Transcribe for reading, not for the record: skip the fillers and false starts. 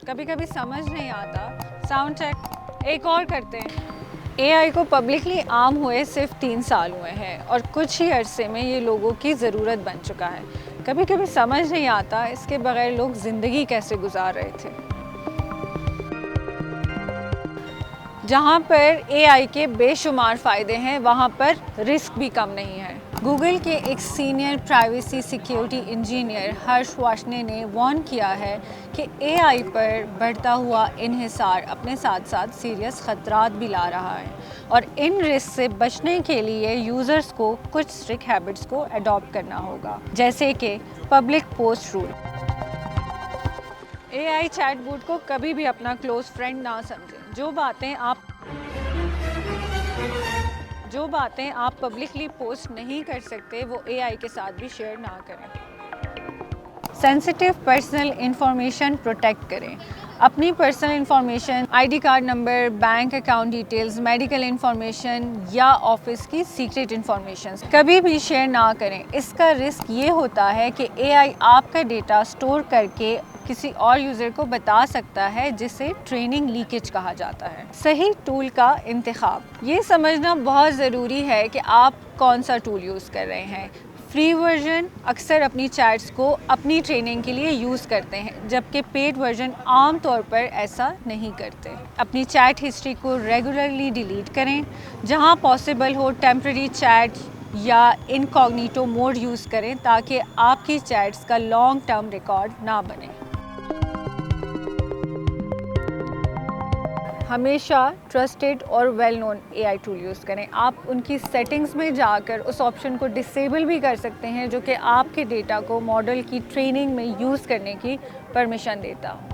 कभी कभी समझ नहीं आता। साउंड चेक एक और करते हैं। एआई को पब्लिकली आम हुए सिर्फ 3 साल हुए हैं और कुछ ही अरसे में ये लोगों की ज़रूरत बन चुका है। कभी कभी समझ नहीं आता इसके बगैर लोग ज़िंदगी कैसे गुजार रहे थे। जहाँ पर एआई के बेशुमार फ़ायदे हैं वहाँ पर रिस्क भी कम नहीं है। गूगल के एक सीनियर प्राइवेसी सिक्योरिटी इंजीनियर हर्ष वार्ष्णे ने वार्न किया है कि एआई पर बढ़ता हुआ इन्हिसार अपने साथ साथ सीरियस ख़तरात भी ला रहा है और इन रिस्क से बचने के लिए यूज़र्स को कुछ स्ट्रिक्ट हैबिट्स को अडॉप्ट करना होगा, जैसे कि public post rule. AI chatbot को कभी भी अपना क्लोज फ्रेंड ना समझें। जो बातें आप पब्लिकली पोस्ट नहीं कर सकते वो एआई के साथ भी शेयर ना करें। सेंसिटिव पर्सनल इंफॉर्मेशन प्रोटेक्ट करें। अपनी personal information, ID card number, bank account details, medical information या ऑफिस की सीक्रेट इंफॉर्मेशन कभी भी शेयर ना करें। इसका रिस्क ये होता है कि एआई आपका डेटा स्टोर करके किसी और यूज़र को बता सकता है, जिसे ट्रेनिंग लीकेज कहा जाता है। सही टूल का इंतखाब, ये समझना बहुत ज़रूरी है कि आप कौन सा टूल यूज़ कर रहे हैं। फ्री वर्जन अक्सर अपनी चैट्स को अपनी ट्रेनिंग के लिए यूज़ करते हैं, जबकि पेड वर्जन आम तौर पर ऐसा नहीं करते। अपनी चैट हिस्ट्री को रेगुलरली डिलीट करें। जहां पॉसिबल हो टेम्परेरी चैट या इनकॉग्निटो मोड यूज़ करें ताकि आपकी चैट्स का लॉन्ग टर्म रिकॉर्ड ना बने। हमेशा ट्रस्टेड और well known AI tool use करें। आप उनकी सेटिंग्स में जाकर उस ऑप्शन को डिसेबल भी कर सकते हैं जो कि आपके डेटा को मॉडल की ट्रेनिंग में यूज़ करने की परमिशन देता हो।